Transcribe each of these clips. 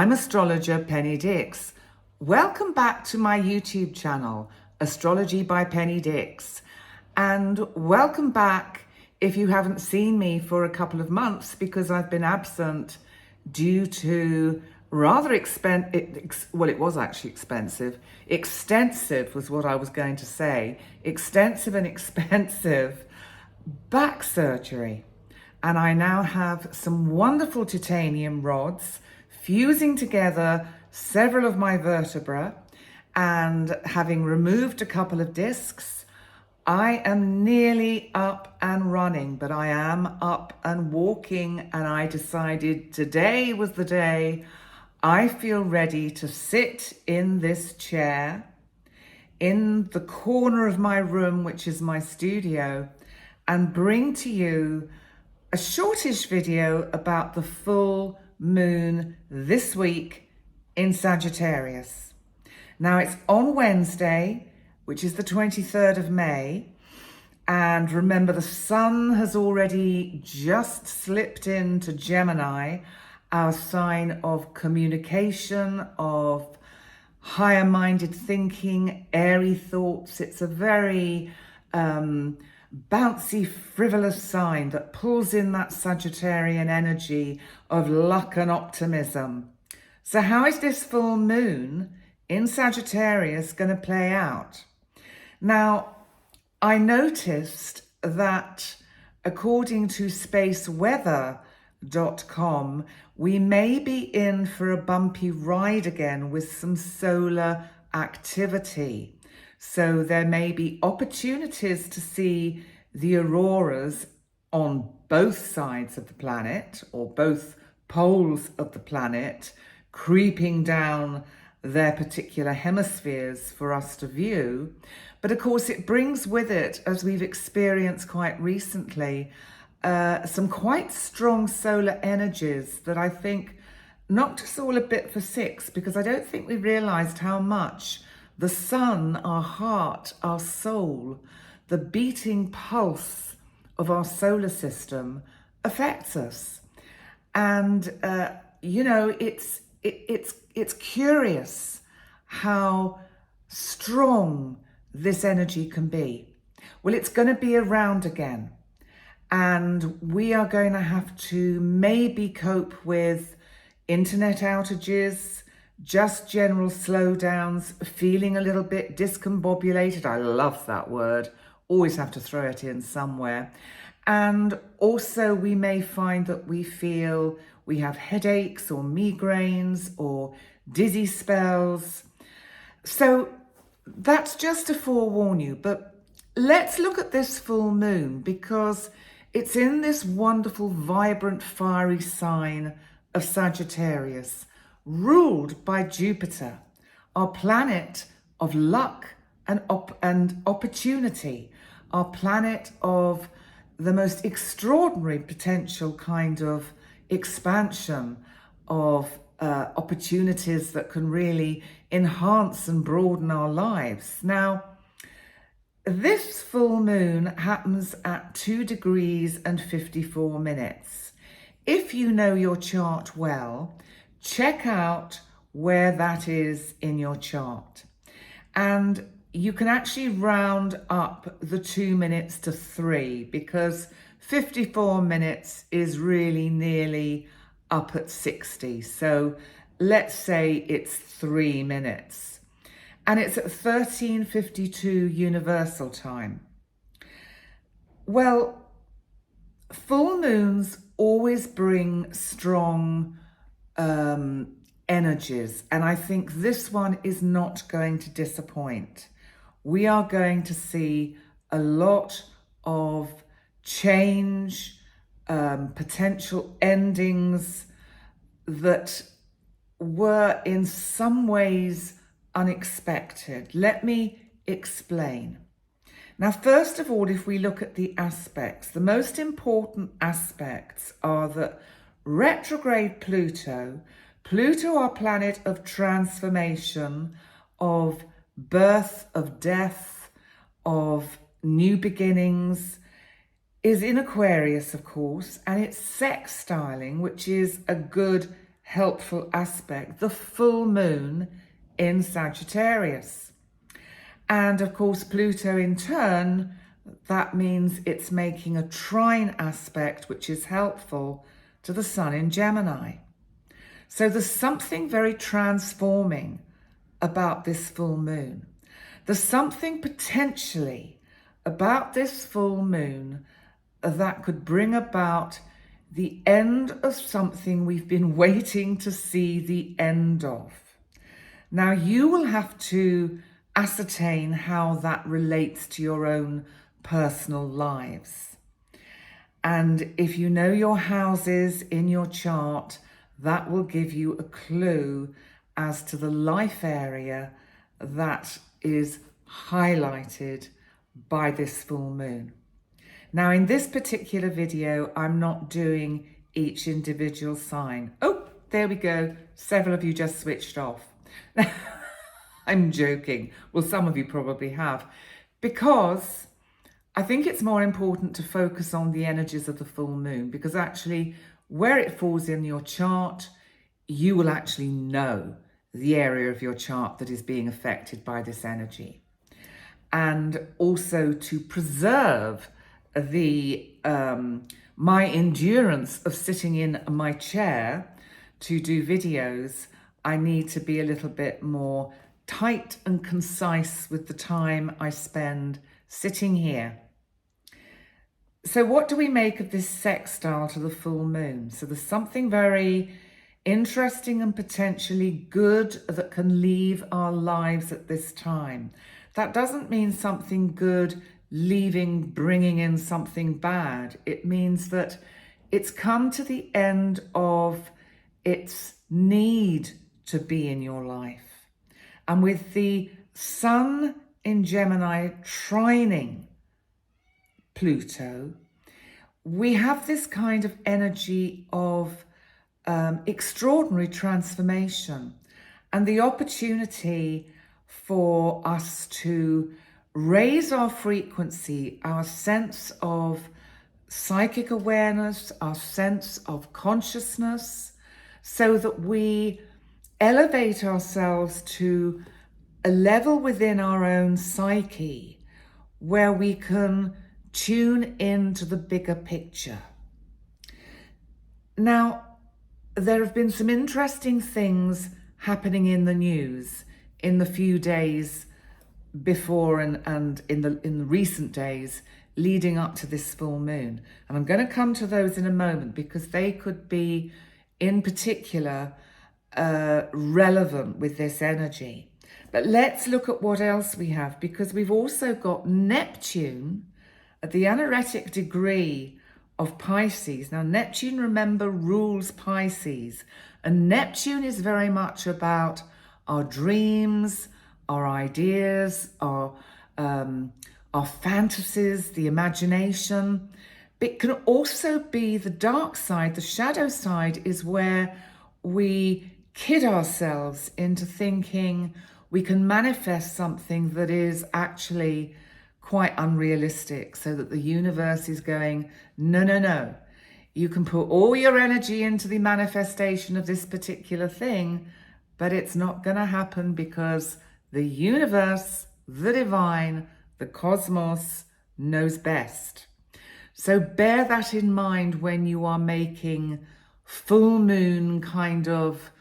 I'm Astrologer Penny Dix. Welcome back to my YouTube channel, Astrology by Penny Dix. And welcome back if you haven't seen me for a couple of months, because I've been absent due to rather it was actually expensive. Extensive was what I was going to say. Extensive and expensive back surgery. And I now have some wonderful titanium rods fusing together several of my vertebrae, and having removed a couple of discs, I am nearly up and running, but I am up and walking, and I decided today was the day I feel ready to sit in this chair in the corner of my room, which is my studio, and bring to you a shortish video about the full moon this week in Sagittarius. Now it's on Wednesday, which is the 23rd of May. And remember, the sun has already just slipped into Gemini, our sign of communication, of higher minded thinking, airy thoughts. It's a very bouncy, frivolous sign that pulls in that Sagittarian energy of luck and optimism. So how is this full moon in Sagittarius going to play out? Now, I noticed that according to spaceweather.com, we may be in for a bumpy ride again with some solar activity. So there may be opportunities to see the auroras on both sides of the planet, or both poles of the planet, creeping down their particular hemispheres for us to view. But of course it brings with it, as we've experienced quite recently, some quite strong solar energies that I think knocked us all a bit for six, because I don't think we realized how much the sun, our heart, our soul, the beating pulse of our solar system affects us. And, it's curious how strong this energy can be. Well, it's going to be around again. And we are going to have to maybe cope with internet outages, just general slowdowns, feeling a little bit discombobulated. I love that word. Always have to throw it in somewhere. And also we may find that we feel we have headaches or migraines or dizzy spells. So that's just to forewarn you. But let's look at this full moon, because it's in this wonderful, vibrant, fiery sign of Sagittarius, ruled by Jupiter, our planet of luck and opportunity, our planet of the most extraordinary potential kind of expansion of opportunities that can really enhance and broaden our lives. Now, this full moon happens at 2 degrees and 54 minutes. If you know your chart well, check out where that is in your chart. And you can actually round up the 2 minutes to 3, because 54 minutes is really nearly up at 60. So let's say it's 3 minutes. And it's at 13:52 Universal Time. Well, full moons always bring strong energies, and I think this one is not going to disappoint. We are going to see a lot of change, potential endings that were in some ways unexpected. Let me explain. Now, first of all, if we look at the aspects, the most important aspects are that retrograde Pluto, our planet of transformation, of birth, of death, of new beginnings, is in Aquarius, of course, and it's sextiling, which is a good helpful aspect, the full moon in Sagittarius. And of course, Pluto in turn, that means it's making a trine aspect, which is helpful to the sun in Gemini. So there's something very transforming about this full moon. There's something potentially about this full moon that could bring about the end of something we've been waiting to see the end of. Now, you will have to ascertain how that relates to your own personal lives. And if you know your houses in your chart, that will give you a clue as to the life area that is highlighted by this full moon. Now, in this particular video, I'm not doing each individual sign. Oh, there we go. Several of you just switched off. I'm joking. Well, some of you probably have, because I think it's more important to focus on the energies of the full moon, because actually where it falls in your chart, you will actually know the area of your chart that is being affected by this energy. And also to preserve the my endurance of sitting in my chair to do videos, I need to be a little bit more tight and concise with the time I spend sitting here. So what do we make of this sextile to the full moon? So there's something very interesting and potentially good that can leave our lives at this time. That doesn't mean something good leaving, bringing in something bad. It means that it's come to the end of its need to be in your life. And with the sun in Gemini trining Pluto, we have this kind of energy of extraordinary transformation and the opportunity for us to raise our frequency, our sense of psychic awareness, our sense of consciousness, so that we elevate ourselves to a level within our own psyche where we can tune into the bigger picture. Now, there have been some interesting things happening in the news in the few days before and in the recent days leading up to this full moon. And I'm going to come to those in a moment, because they could be in particular relevant with this energy. But let's look at what else we have, because we've also got Neptune at the anaretic degree of Pisces. Now, Neptune, remember, rules Pisces, and Neptune is very much about our dreams, our ideas, our fantasies, the imagination. But it can also be the dark side. The shadow side is where we kid ourselves into thinking we can manifest something that is actually quite unrealistic, so that the universe is going, no, no, no. You can put all your energy into the manifestation of this particular thing, but it's not going to happen, because the universe, the divine, the cosmos knows best. So bear that in mind when you are making full moon kind of,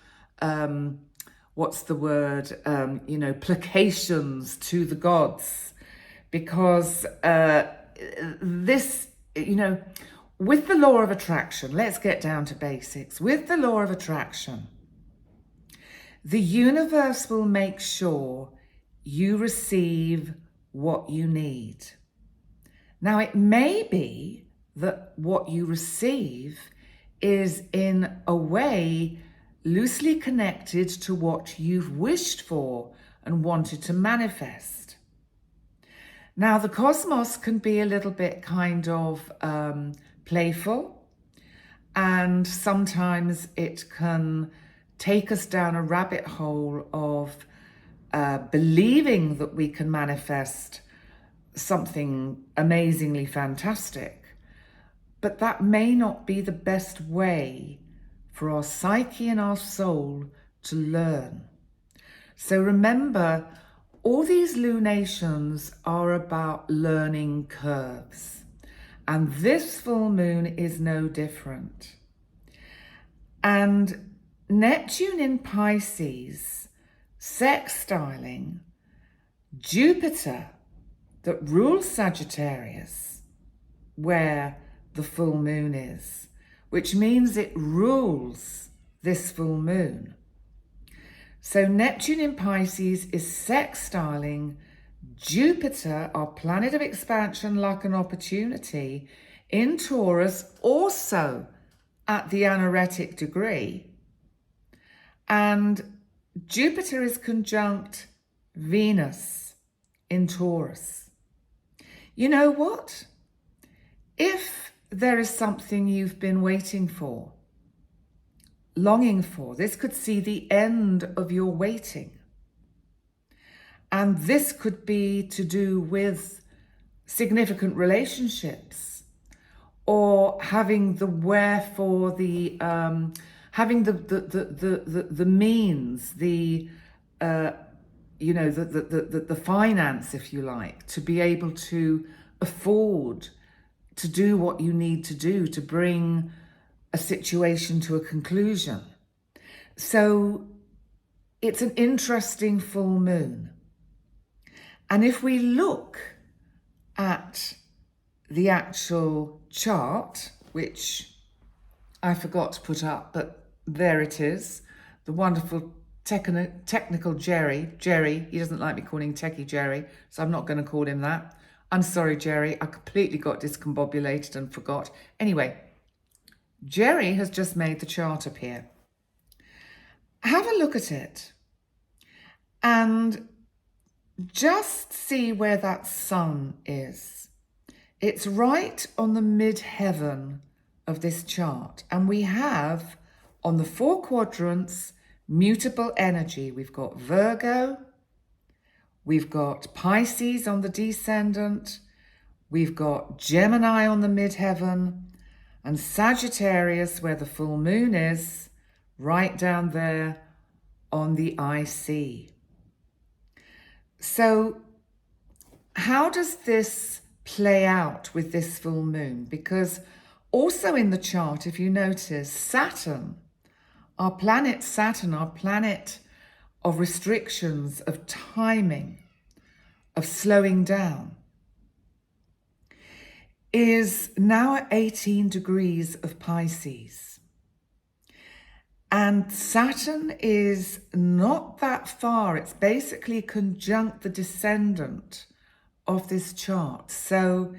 placations to the gods. Because this, with the law of attraction, let's get down to basics. With the law of attraction, the universe will make sure you receive what you need. Now, it may be that what you receive is in a way loosely connected to what you've wished for and wanted to manifest. Now, the cosmos can be a little bit kind of playful, and sometimes it can take us down a rabbit hole of believing that we can manifest something amazingly fantastic. But that may not be the best way for our psyche and our soul to learn. So remember, all these lunations are about learning curves. And this full moon is no different. And Neptune in Pisces, sextiling Jupiter that rules Sagittarius, where the full moon is, which means it rules this full moon. So Neptune in Pisces is sextiling Jupiter, our planet of expansion, luck and opportunity, in Taurus, also at the anaretic degree. And Jupiter is conjunct Venus in Taurus. You know what? If there is something you've been waiting for, longing for, this could see the end of your waiting. And this could be to do with significant relationships, or having the wherefore, having the means, the finance, if you like, to be able to afford to do what you need to do to bring a situation to a conclusion. So it's an interesting full moon. And if we look at the actual chart, which I forgot to put up, but there it is, the wonderful technical Jerry, he doesn't like me calling Techie Jerry, so I'm not going to call him that. I'm sorry, Jerry, I completely got discombobulated and forgot. Anyway, Jerry has just made the chart appear. Have a look at it and just see where that sun is. It's right on the mid-heaven of this chart. And we have, on the 4 quadrants, mutable energy. We've got Virgo, we've got Pisces on the descendant, we've got Gemini on the midheaven, and Sagittarius, where the full moon is, right down there on the IC. So how does this play out with this full moon? Because also in the chart, if you notice, Saturn, our planet of restrictions, of timing, of slowing down, is now at 18 degrees of Pisces. And Saturn is not that far. It's basically conjunct the descendant of this chart. So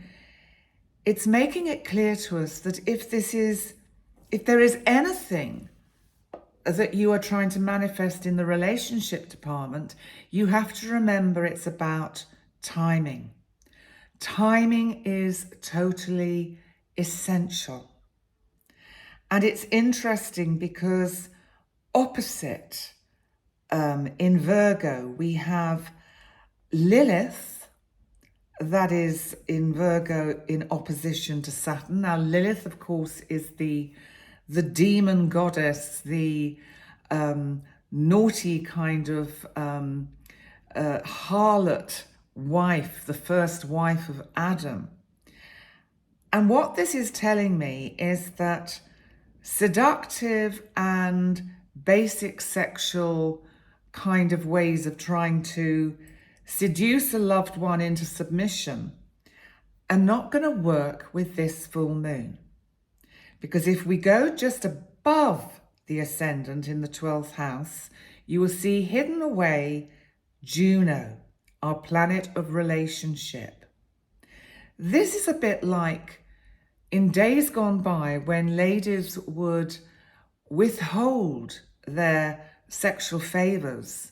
it's making it clear to us that if there is anything that you are trying to manifest in the relationship department, you have to remember it's about timing. Timing is totally essential. And it's interesting because opposite in Virgo, we have Lilith, that is in Virgo in opposition to Saturn. Now, Lilith, of course, is the demon goddess, the naughty kind of harlot wife, the first wife of Adam. And what this is telling me is that seductive and basic sexual kind of ways of trying to seduce a loved one into submission are not going to work with this full moon. Because if we go just above the ascendant in the 12th house, you will see hidden away Juno, our planet of relationship. This is a bit like in days gone by when ladies would withhold their sexual favors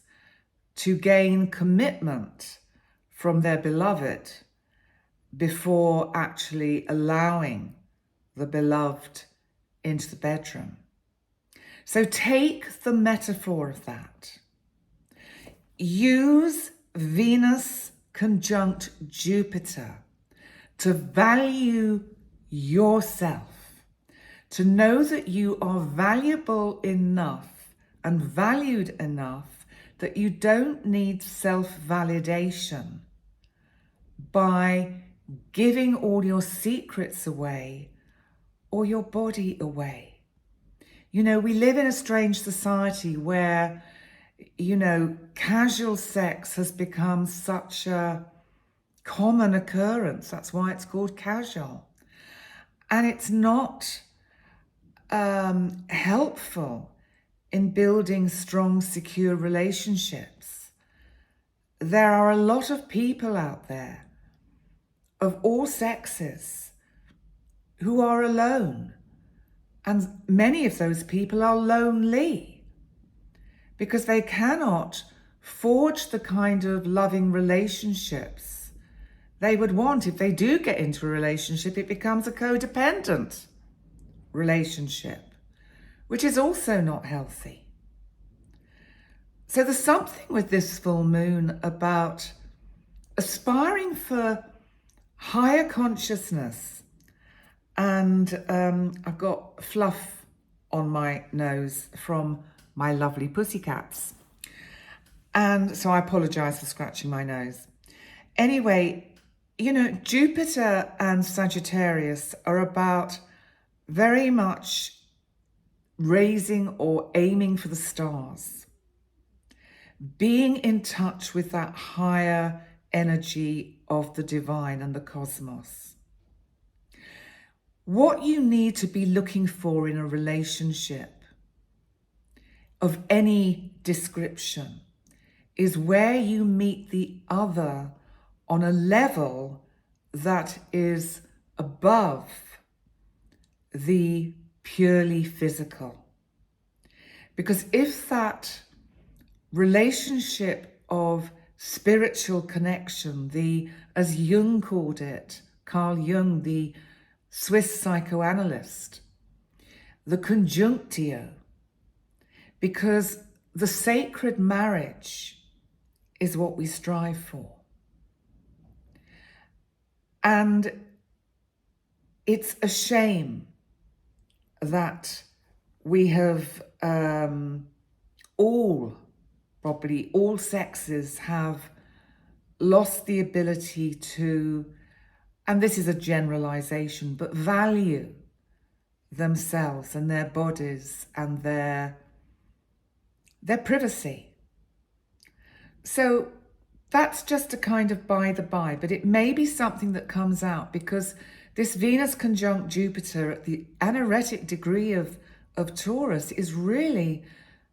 to gain commitment from their beloved before actually allowing the beloved into the bedroom. So take the metaphor of that. Use Venus conjunct Jupiter to value yourself, to know that you are valuable enough and valued enough that you don't need self-validation by giving all your secrets away or your body away. You know, we live in a strange society where, you know, casual sex has become such a common occurrence. That's why it's called casual. And it's not helpful in building strong, secure relationships. There are a lot of people out there of all sexes who are alone. And many of those people are lonely because they cannot forge the kind of loving relationships they would want. If they do get into a relationship, it becomes a codependent relationship, which is also not healthy. So there's something with this full moon about aspiring for higher consciousness. And I've got fluff on my nose from my lovely pussycats. And so I apologize for scratching my nose. Anyway, you know, Jupiter and Sagittarius are about very much raising or aiming for the stars, being in touch with that higher energy of the divine and the cosmos. What you need to be looking for in a relationship of any description is where you meet the other on a level that is above the purely physical. Because if that relationship of spiritual connection, as Jung called it, Carl Jung, the Swiss psychoanalyst, the conjunctio, because the sacred marriage is what we strive for. And it's a shame that we have probably all sexes have lost the ability to, and this is a generalization, but value themselves and their bodies and their privacy. So that's just a kind of by the by, but it may be something that comes out because this Venus conjunct Jupiter at the anaretic degree of Taurus is really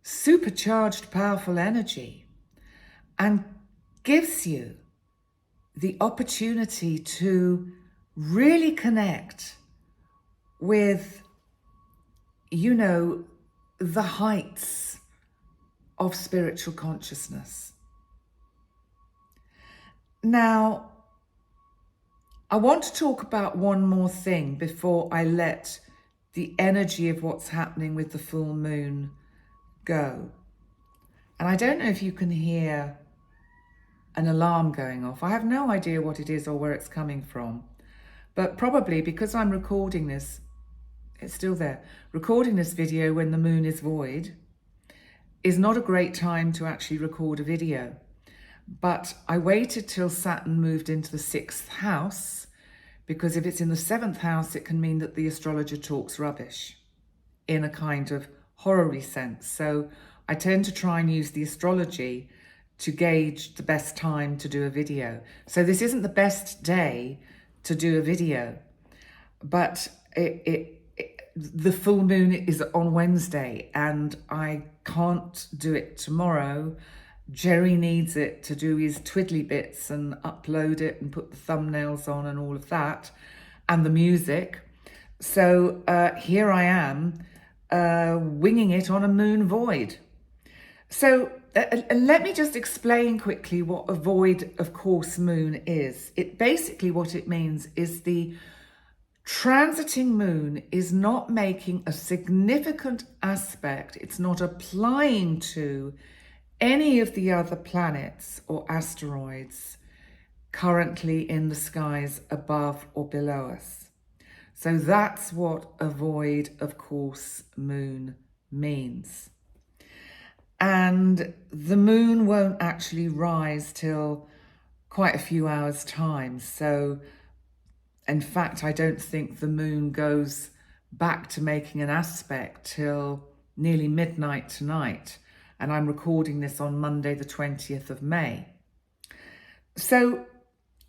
supercharged, powerful energy and gives you the opportunity to really connect with, you know, the heights of spiritual consciousness. Now, I want to talk about one more thing before I let the energy of what's happening with the full moon go. And I don't know if you can hear an alarm going off. I have no idea what it is or where it's coming from, but probably because I'm recording this, it's still there, recording this video when the moon is void is not a great time to actually record a video. But I waited till Saturn moved into the 6th house, because if it's in the 7th house, it can mean that the astrologer talks rubbish in a kind of horror-y sense. So I tend to try and use the astrology to gauge the best time to do a video. So this isn't the best day to do a video, but the full moon is on Wednesday and I can't do it tomorrow. Jerry needs it to do his twiddly bits and upload it and put the thumbnails on and all of that and the music. So here I am winging it on a moon void. So let me just explain quickly what a void of course moon is. It basically, what it means is the transiting moon is not making a significant aspect. It's not applying to any of the other planets or asteroids currently in the skies above or below us. So that's what a void of course moon means. And the moon won't actually rise till quite a few hours' time. So in fact, I don't think the moon goes back to making an aspect till nearly midnight tonight. And I'm recording this on Monday, the 20th of May. So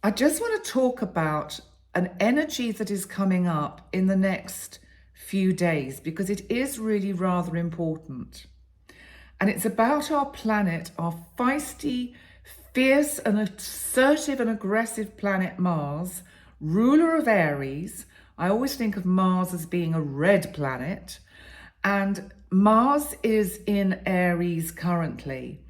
I just want to talk about an energy that is coming up in the next few days, because it is really rather important. And it's about our planet, our feisty, fierce and assertive and aggressive planet Mars, ruler of Aries. I always think of Mars as being a red planet. And Mars is in Aries currently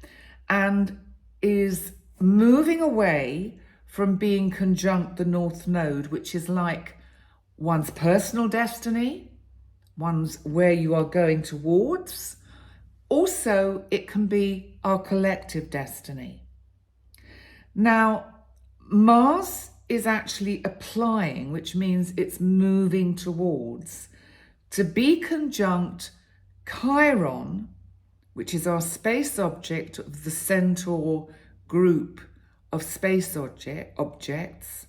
and is moving away from being conjunct the North Node, which is like one's personal destiny, one's where you are going towards. Also, it can be our collective destiny. Now, Mars is actually applying, which means it's moving towards, to be conjunct Chiron, which is our space object of the Centaur group of space objects,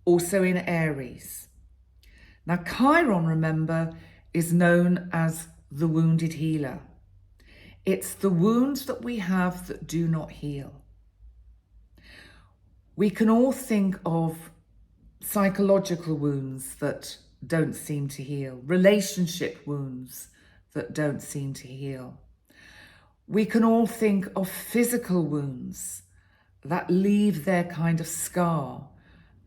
also in Aries. Now, Chiron, remember, is known as the wounded healer. It's the wounds that we have that do not heal. We can all think of psychological wounds that don't seem to heal, relationship wounds that don't seem to heal. We can all think of physical wounds that leave their kind of scar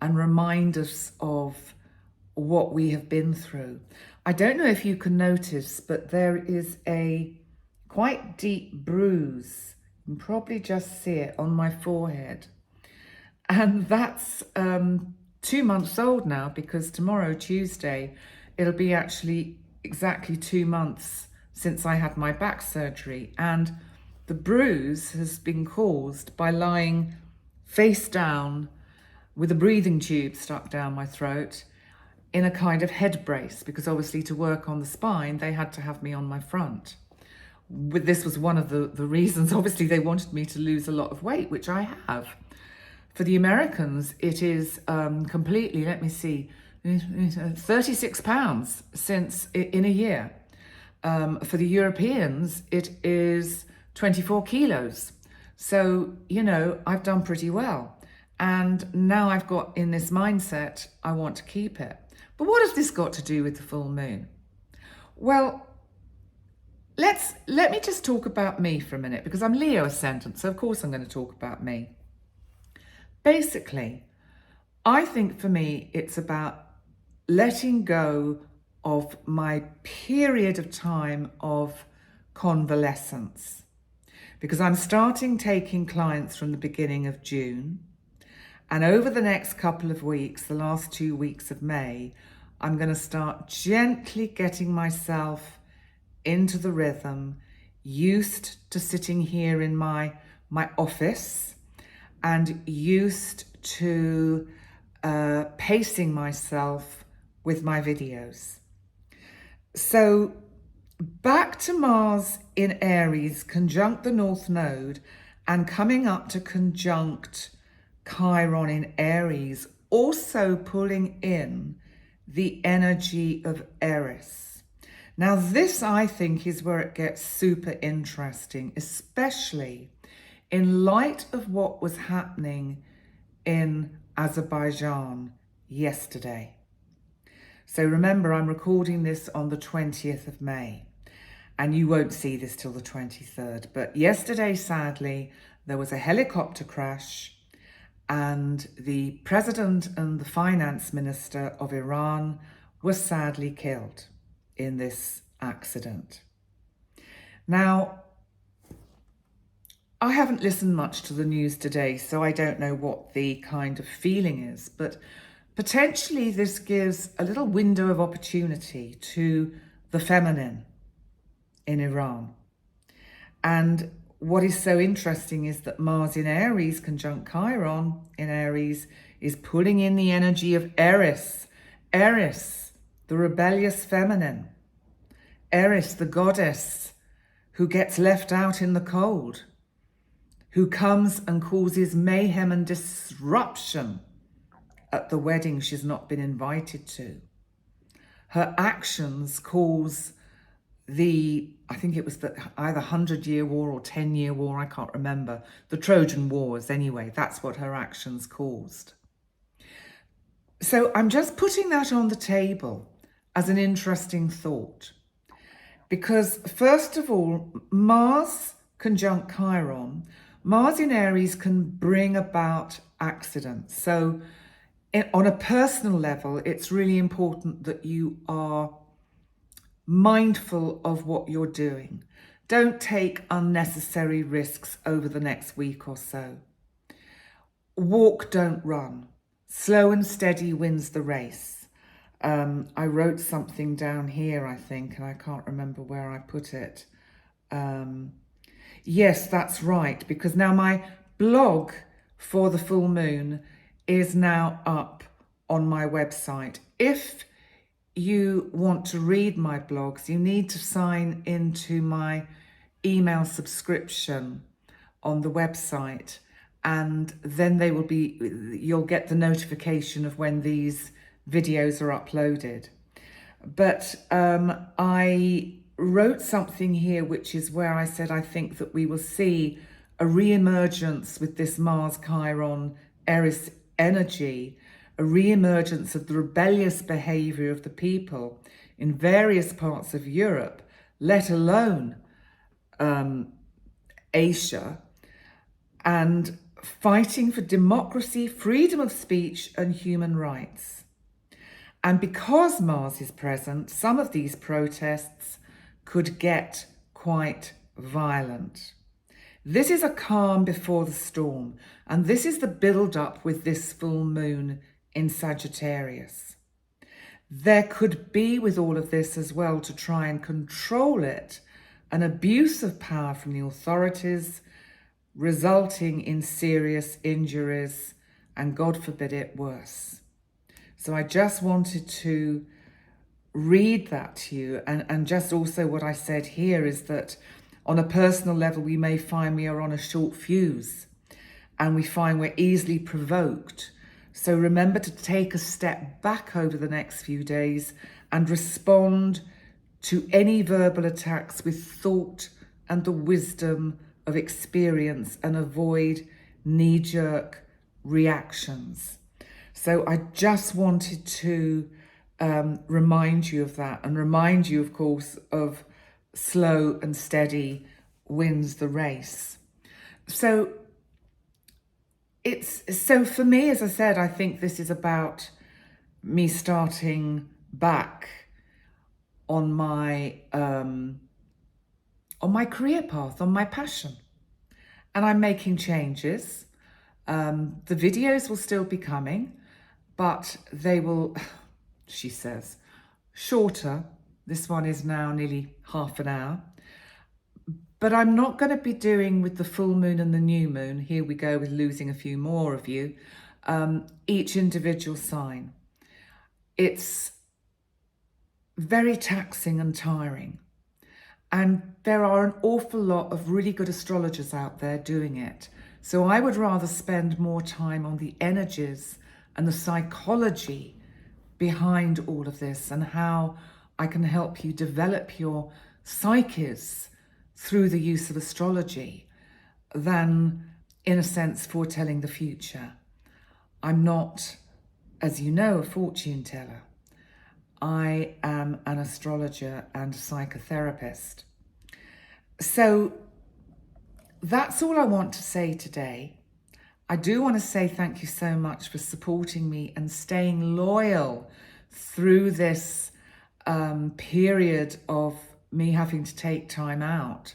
and remind us of what we have been through. I don't know if you can notice, but there is a quite deep bruise. You can probably just see it on my forehead. And that's 2 months old now, because tomorrow, Tuesday, it'll be actually exactly 2 months since I had my back surgery. And the bruise has been caused by lying face down with a breathing tube stuck down my throat in a kind of head brace, because obviously to work on the spine, they had to have me on my front. This was one of the reasons. Obviously, they wanted me to lose a lot of weight, which I have. For the Americans, it is completely, let me see, 36 pounds since in a year. For the Europeans, it is 24 kilos. So, you know, I've done pretty well. And now I've got in this mindset, I want to keep it. But what has this got to do with the full moon? Well, let me just talk about me for a minute, because I'm Leo ascendant, so of course I'm going to talk about me. Basically, I think for me, it's about letting go of my period of time of convalescence, because I'm starting taking clients from the beginning of June. And over the next couple of weeks, the last 2 weeks of May, I'm going to start gently getting myself into the rhythm, used to sitting here in my office, and used to pacing myself with my videos. So back to Mars in Aries, conjunct the North Node, and coming up to conjunct Chiron in Aries, also pulling in the energy of Eris. Now this, I think, is where it gets super interesting, especially in light of what was happening in Azerbaijan yesterday. So remember, I'm recording this on the 20th of May, and you won't see this till the 23rd. But yesterday, sadly, there was a helicopter crash, and the president and the finance minister of Iran were sadly killed in this accident. Now, I haven't listened much to the news today, so I don't know what the kind of feeling is, but potentially this gives a little window of opportunity to the feminine in Iran. And what is so interesting is that Mars in Aries conjunct Chiron in Aries is pulling in the energy of Eris. Eris the rebellious feminine. Eris, the goddess, who gets left out in the cold, who comes and causes mayhem and disruption at the wedding she's not been invited to. Her actions cause I think it was either 100-Year War or 10-Year War, I can't remember. The Trojan Wars, anyway, that's what her actions caused. So I'm just putting that on the table as an interesting thought. Because first of all, Mars conjunct Chiron, Mars in Aries can bring about accidents. So on a personal level, it's really important that you are mindful of what you're doing. Don't take unnecessary risks over the next week or so. Walk, don't run. Slow and steady wins the race. I wrote something down here, I think, and I can't remember where I put it. Yes, that's right, because now my blog for the full moon is now up on my website. If you want to read my blogs, you need to sign into my email subscription on the website, and then you'll get the notification of when these videos are uploaded. But I wrote something here, which is where I said I think that we will see a re-emergence with this Mars Chiron Eris energy, a re-emergence of the rebellious behavior of the people in various parts of Europe, let alone Asia, and fighting for democracy, freedom of speech, and human rights. And because Mars is present, some of these protests could get quite violent. This is a calm before the storm, and this is the build-up with this full moon in Sagittarius. There could be, with all of this as well, to try and control it, an abuse of power from the authorities, resulting in serious injuries, and God forbid it, worse. So I just wanted to read that to you, and just also what I said here is that on a personal level, we may find we are on a short fuse and we find we're easily provoked. So remember to take a step back over the next few days and respond to any verbal attacks with thought and the wisdom of experience, and avoid knee-jerk reactions. So I just wanted to remind you of that, and remind you, of course, of slow and steady wins the race. So for me, as I said, I think this is about me starting back on my career path, on my passion, and I'm making changes. The videos will still be coming, but they will, she says, shorter. This one is now nearly half an hour. But I'm not going to be doing with the full moon and the new moon. Here we go with losing a few more of you. Each individual sign. It's very taxing and tiring. And there are an awful lot of really good astrologers out there doing it. So I would rather spend more time on the energies and the psychology behind all of this, and how I can help you develop your psyches through the use of astrology, than, in a sense, foretelling the future. I'm not, as you know, a fortune teller. I am an astrologer and a psychotherapist. So that's all I want to say today. I do want to say thank you so much for supporting me and staying loyal through this period of me having to take time out.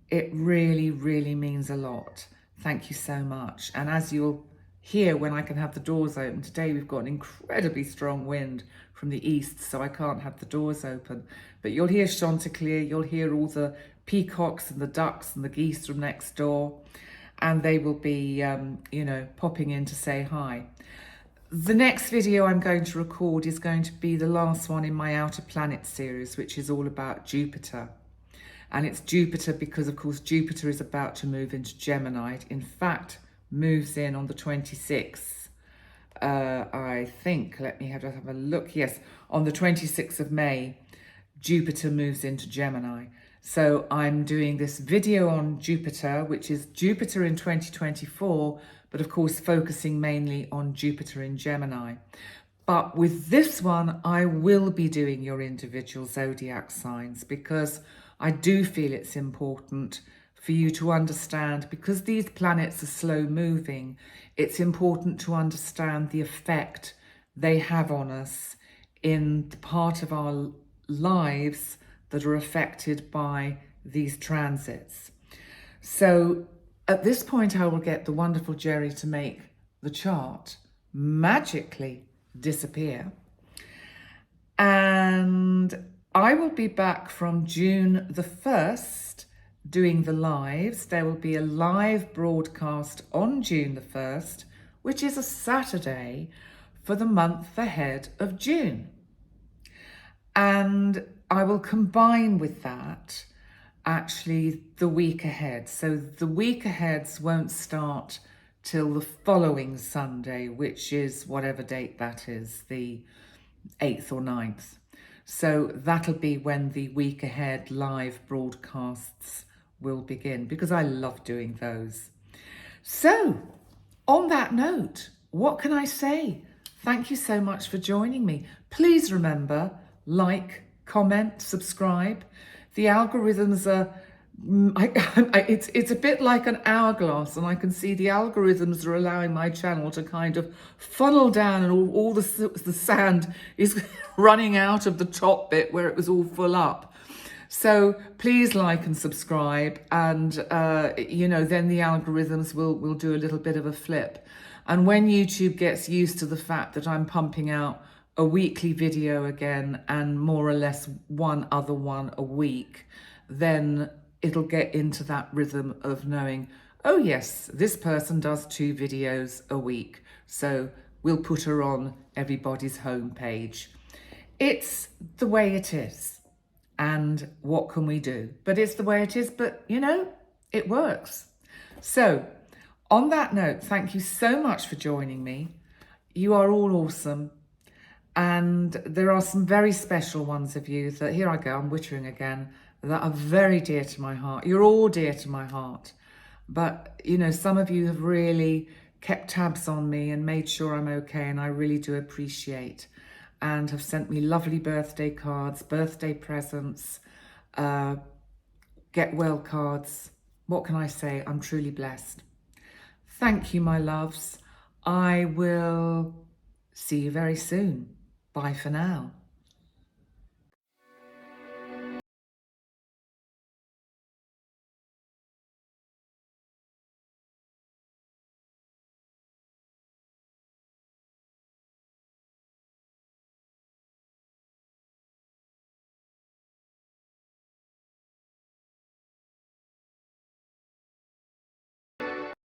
It really, really means a lot. Thank you so much. And as you'll hear when I can have the doors open, today we've got an incredibly strong wind from the east, so I can't have the doors open. But you'll hear Chanticleer, you'll hear all the peacocks and the ducks and the geese from next door, and they will be, popping in to say hi. The next video I'm going to record is going to be the last one in my Outer Planet series, which is all about Jupiter. And it's Jupiter because, of course, Jupiter is about to move into Gemini. In fact, moves in on the 26th. I think, let me have a look. Yes, on the 26th of May, Jupiter moves into Gemini. So I'm doing this video on Jupiter, which is Jupiter in 2024, but of course focusing mainly on Jupiter in Gemini. But with this one, I will be doing your individual zodiac signs because I do feel it's important for you to understand, because these planets are slow moving, it's important to understand the effect they have on us in the part of our lives that are affected by these transits. So at this point, I will get the wonderful Jerry to make the chart magically disappear. And I will be back from June the 1st doing the lives. There will be a live broadcast on June the 1st, which is a Saturday, for the month ahead of June. And I will combine with that actually the week ahead. So the week aheads won't start till the following Sunday, which is whatever date that is, the 8th or 9th. So that'll be when the week ahead live broadcasts will begin, because I love doing those. So on that note, what can I say? Thank you so much for joining me. Please remember, like, comment, subscribe. The algorithms are, it's a bit like an hourglass, and I can see the algorithms are allowing my channel to kind of funnel down, and all the sand is running out of the top bit where it was all full up. So please like and subscribe, and then the algorithms will do a little bit of a flip. And when YouTube gets used to the fact that I'm pumping out a weekly video again, and more or less one other one a week, then it'll get into that rhythm of knowing, oh yes, this person does 2 videos a week, so we'll put her on everybody's homepage. It's the way it is, and what can we do? But it's the way it is, but it works. So on that note, thank you so much for joining me. You are all awesome. And there are some very special ones of you that, here I go, I'm wittering again, that are very dear to my heart. You're all dear to my heart. But, some of you have really kept tabs on me and made sure I'm okay, and I really do appreciate, and have sent me lovely birthday cards, birthday presents, get well cards. What can I say? I'm truly blessed. Thank you, my loves. I will see you very soon. Bye for now.